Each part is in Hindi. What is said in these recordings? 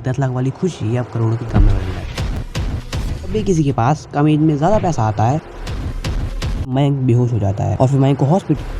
10 लाख वाली खुशी अब करोड़ों की गम में बदल जाती है। जब भी किसी के पास कम एज में ज्यादा पैसा आता है, मयंक बेहोश हो जाता है और फिर मयंक को हॉस्पिटल।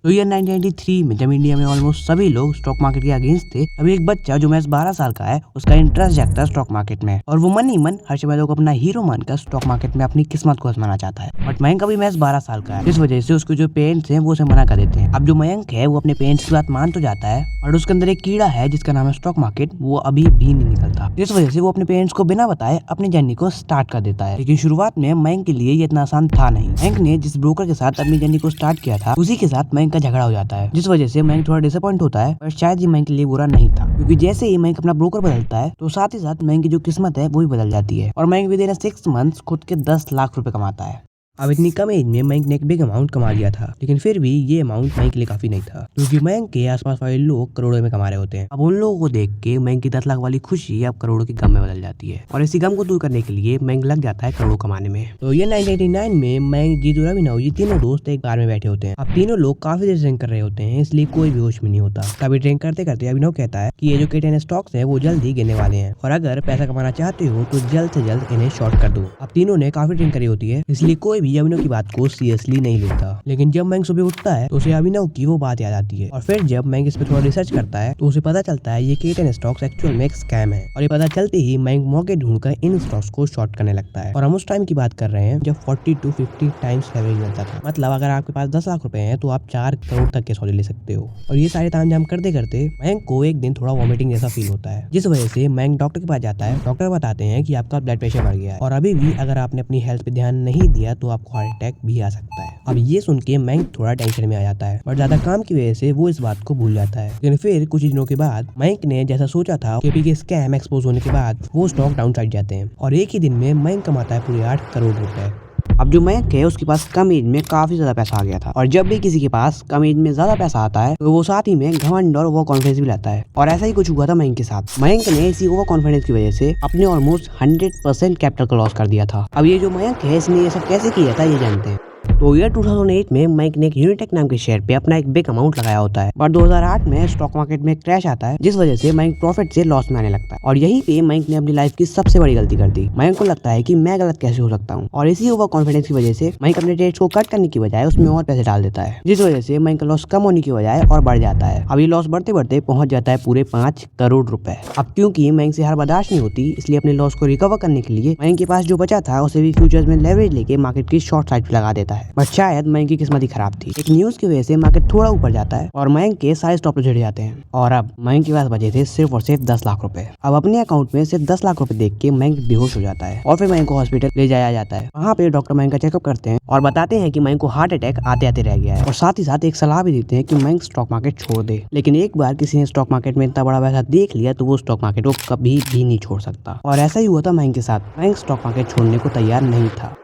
तो ईयर 1993 में जब इंडिया में ऑलमोस्ट सभी लोग स्टॉक मार्केट के अगेंस्ट थे, अभी एक बच्चा जो महज 12 साल का है, उसका इंटरेस्ट जागता है स्टॉक मार्केट में और वो मन ही मन हर्ष को अपना हीरो मानकर स्टॉक मार्केट में अपनी किस्मत को आजमाना चाहता है। बट मयंक अभी महज 12 साल का है, इस वजह से उसके जो पेरेंट्स हैं वो उसे मना कर देते हैं। अब जो मयंक है वो अपने पेरेंट्स की बात मान तो जाता है, और उसके अंदर एक कीड़ा है जिसका नाम है स्टॉक मार्केट, वो अभी भी नहीं निकलता। इस वजह से वो अपने पेरेंट्स को बिना बताए अपनी जर्नी को स्टार्ट कर देता है। लेकिन शुरुआत में मयंक के लिए ये इतना आसान था नहीं। मयंक ने जिस ब्रोकर के साथ अपनी जर्नी को स्टार्ट किया था, उसी के साथ मयंक का झगड़ा हो जाता है, जिस वजह से मयंक थोड़ा डिसअपॉइंट होता है। पर शायद ये मयंक के लिए बुरा नहीं था, क्योंकि जैसे ही मयंक अपना ब्रोकर बदलता है तो साथ ही साथ मयंक की जो किस्मत है वो भी बदल जाती है और मयंक विद इन 6 मंथ्स खुद के 10 लाख रुपए कमाता है। अब इतनी कम एज में मयंक ने एक बिग अमाउंट कमा लिया था, लेकिन फिर भी ये अमाउंट मयंक के लिए काफी नहीं था, क्योंकि मयंक के आसपास वाले लोग करोड़ों में कमा रहे होते हैं। अब उन लोगों को देख के मयंक की 10 लाख वाली खुशी अब करोड़ों की गम में बदल जाती है और इसी गम को दूर करने के लिए मयंक लग जाता है करोड़ों कमाने में। तो ये 1989 में मयंक, जीतू, अभिनव ये तीनों दोस्त एक बार में बैठे होते हैं। अब तीनों लोग काफी देर ड्रिंक कर रहे होते हैं, इसलिए कोई भी होश में नहीं होता। तभी ड्रिंक करते करते अभिनव कहता है कि ये जो K10 स्टॉक्स है वो जल्द ही गिरने वाले हैं और अगर पैसा कमाना चाहते हो तो जल्द से जल्द इन्हें शॉर्ट कर दो। अब तीनों ने काफी ड्रिंक करी होती है, इसलिए कोई भी अभिनव की बात को सीरियसली नहीं लेता। लेकिन जब मयंक सुबह उठता है तो उसे अभिनव की वो बात याद आती है और फिर जब मयंक इस पे थोड़ा रिसर्च करता है तो उसे पता चलता है ये K10 स्टॉक्स एक्चुअल में एक स्कैम है। और ये पता चलते ही मयंक मौके ढूंढकर इन स्टॉक्स को शॉर्ट करने लगता है। और हम उस टाइम की बात कर रहे हैं जब 40 to 50 टाइम्स लेवरेज मिलता था। मतलब अगर आपके पास 10 लाख रुपए हैं तो आप 4 करोड़ तक के सौदे ले सकते हो। और ये सारे तामझाम करते करते मयंक को एक दिन थोड़ा वॉमिटिंग जैसा फील होता है, जिस वजह से मयंक डॉक्टर के पास जाता है। डॉक्टर बताते हैं कि आपका ब्लड प्रेशर बढ़ गया है और अभी भी अगर आपने अपनी हेल्थ पे ध्यान नहीं दिया तो आपको हार्ट अटैक भी आ सकता है। अब ये सुन के मयंक थोड़ा टेंशन में आ जाता है, बट ज्यादा काम की वजह से वो इस बात को भूल जाता है। लेकिन फिर कुछ दिनों के बाद मयंक ने जैसा सोचा था, केपी के स्कैम एक्सपोज होने के बाद वो स्टॉक डाउन साइड जाते हैं और एक ही दिन में मयंक कमाता है पूरे 8 करोड़ रुपए। अब जो मयंक है उसके पास कम एज में काफी ज्यादा पैसा आ गया था और जब भी किसी के पास कम एज में ज्यादा पैसा आता है तो वो साथ ही में घमंड और ओवर कॉन्फिडेंस भी लाता है। और ऐसा ही कुछ हुआ था मयंक के साथ। मयंक ने इसी ओवर कॉन्फिडेंस की वजह से अपने ऑलमोस्ट 100% कैपिटल को लॉस कर दिया था। अब ये जो मयंक है इसने ये सब कैसे किया था ये जानते हैं। तो ईयर 2008 में मयंक ने एक यूनिटेक नाम के शेयर पे अपना एक बिग अमाउंट लगाया होता है, बट 2008 में स्टॉक मार्केट में क्रैश आता है, जिस वजह से मयंक प्रॉफिट से लॉस में आने लगता है। और यहीं पे मयंक ने अपनी लाइफ की सबसे बड़ी गलती कर दी। मयंक को लगता है कि मैं गलत कैसे हो सकता हूँ, और इसी ओवर कॉन्फिडेंस की वजह से मयंक अपने ट्रेड्स को कट करने की बजाय उसमें और पैसे डाल देता है, जिस वजह से मयंक का लॉस कम होने की बजाय और बढ़ जाता है। अब ये लॉस बढ़ते बढ़ते पहुंच जाता है पूरे 5 करोड़ रुपए। अब क्योंकि मयंक से हार बर्दाश्त नहीं होती, इसलिए अपने लॉस को रिकवर करने के लिए मयंक के पास जो बचा था उसे भी फ्यूचर्स में लेवरेज लेके मार्केट की शॉर्ट साइड पे लगा देता है। बट शायद मयंक की किस्मत ही खराब थी। एक न्यूज की वजह से मार्केट थोड़ा ऊपर जाता है और मयंक के सारे स्टॉप लॉस गिर जाते हैं और अब मयंक के पास बचे थे सिर्फ और सिर्फ 10 लाख रुपए। अब अपने अकाउंट में सिर्फ 10 लाख रुपए देख के मयंक बेहोश हो जाता है और फिर मयंक को हॉस्पिटल ले जाया जाता है। वहाँ पे डॉक्टर मयंक का चेकअप करते हैं और बताते हैं कि मयंक को हार्ट अटैक आते आते रह गया है, और साथ ही साथ एक सलाह भी देते हैं कि मयंक स्टॉक मार्केट छोड़ दे। लेकिन एक बार किसी ने स्टॉक मार्केट में इतना बड़ा पैसा देख लिया तो वो स्टॉक मार्केट को कभी भी नहीं छोड़ सकता। और ऐसा ही हुआ था मयंक के साथ। मयंक स्टॉक मार्केट छोड़ने को तैयार नहीं था।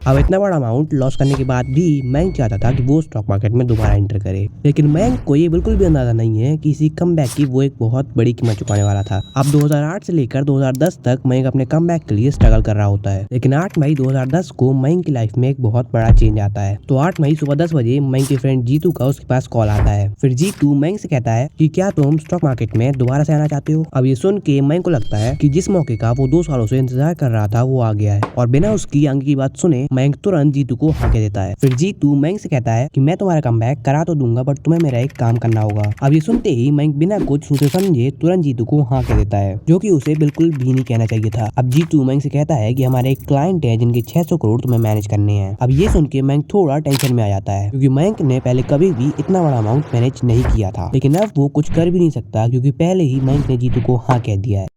अब इतना बड़ा अमाउंट लॉस करने के बाद भी मयंक चाहता था कि वो स्टॉक मार्केट में दोबारा एंटर करे, लेकिन मयंक को ये बिल्कुल भी अंदाजा नहीं है कि इसी कमबैक की वो एक बहुत बड़ी कीमत चुकाने वाला था। अब 2008 से लेकर 2010 तक मयंक अपने कमबैक के लिए स्ट्रगल कर रहा होता है, लेकिन 8 मई 2010 को मयंक की लाइफ में एक बहुत बड़ा चेंज आता है। तो 8 मई सुबह 10 बजे मयंक के फ्रेंड जीतू का उसके पास कॉल आता है। फिर जीतू मयंक से कहता है कि क्या तुम स्टॉक मार्केट में दोबारा से आना चाहते हो। अब ये सुन के मयंक को लगता है कि जिस मौके का वो 2 सालों से इंतजार कर रहा था वो आ गया है, और बिना उसकी आगे की बात सुने मयंक तुरंत जीतू को हाँ कह देता है। फिर जीतू मयंक से कहता है कि मैं तुम्हारा कमबैक करा तो दूंगा, बट तुम्हें मेरा एक काम करना होगा। अब ये सुनते ही मयंक बिना कुछ सोचे समझे तुरंत जीतू को हाँ कह देता है, जो कि उसे बिल्कुल भी नहीं कहना चाहिए था। अब जीतू मयंक से कहता है कि हमारे एक क्लाइंट है जिनके 600 करोड़ तुम्हें मैनेज करने हैं। अब ये सुन के मयंक थोड़ा टेंशन में आ जाता है, क्योंकि मयंक ने पहले कभी भी इतना बड़ा अमाउंट मैनेज नहीं किया था, लेकिन अब वो कुछ कर भी नहीं सकता क्योंकि पहले ही मयंक ने जीतू को हाँ कह दिया है।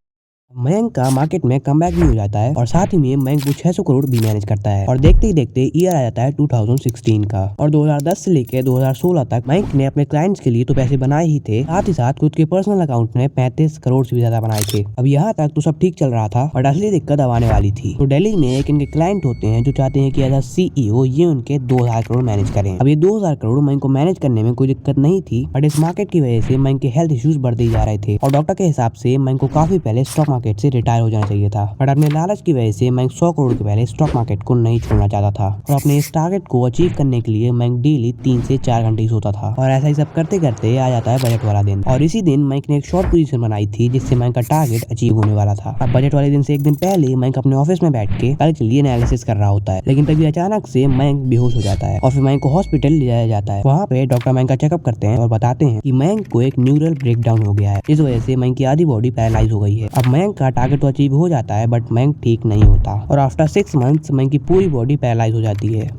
मयंक का मार्केट में कमबैक भी हो जाता है और साथ ही में मयंक वो 600 करोड़ भी मैनेज करता है, और देखते ही देखते ईयर आ जाता है 2016 का। और 2010 से लेकर 2016 तक मयंक ने अपने क्लाइंट्स के लिए तो पैसे बनाए ही थे, साथ ही साथ खुद के पर्सनल अकाउंट में 35 करोड़ से भी ज्यादा बनाए थे। अब यहाँ तक तो सब ठीक चल रहा था, बट असली दिक्कत अब आने वाली थी। तो दिल्ली में एक इनके क्लाइंट होते हैं जो चाहते हैं कि एज अ CEO ये उनके 2000 करोड़ मैनेज करें। अब ये 2000 करोड़ मयंक को मैनेज करने में कोई दिक्कत नहीं थी, बट इस मार्केट की वजह से मयंक के हेल्थ इश्यूज बढ़ते ही जा रहे थे, और डॉक्टर के हिसाब से मयंक को काफी पहले स्टॉक मार्केट से रिटायर हो जाना चाहिए था, बट अपने लालच की वजह से मयंक 100 करोड़ के पहले स्टॉक मार्केट को नहीं छोड़ना चाहता था और अपने इस टारगेट को अचीव करने के लिए मयंक डेली 3 से 4 घंटे सोता था। और ऐसा ही सब करते करते आ जाता है बजट वाला दिन, और इसी दिन मयंक ने एक शॉर्ट पोजीशन बनाई थी जिससे मयंक का टारगेट अचीव होने वाला था। अब बजट वाले दिन से एक दिन पहले मयंक अपने ऑफिस में बैठ के कल के लिए एनालिसिस कर रहा होता है, लेकिन तभी अचानक से मयंक बेहोश हो जाता है और फिर मयंक को हॉस्पिटल ले जाया जाता है। वहाँ पे डॉक्टर मयंक का चेकअप करते हैं और बताते हैं कि मयंक को एक न्यूरल ब्रेकडाउन हो गया है, इस वजह से मयंक की आधी बॉडी पैरालाइज हो गई है। अब मयंक का टारगेट तो अचीव हो जाता है बट मयंक ठीक नहीं होता और आफ्टर 6 मंथ्स मयंक की पूरी बॉडी पैरालाइज हो जाती है।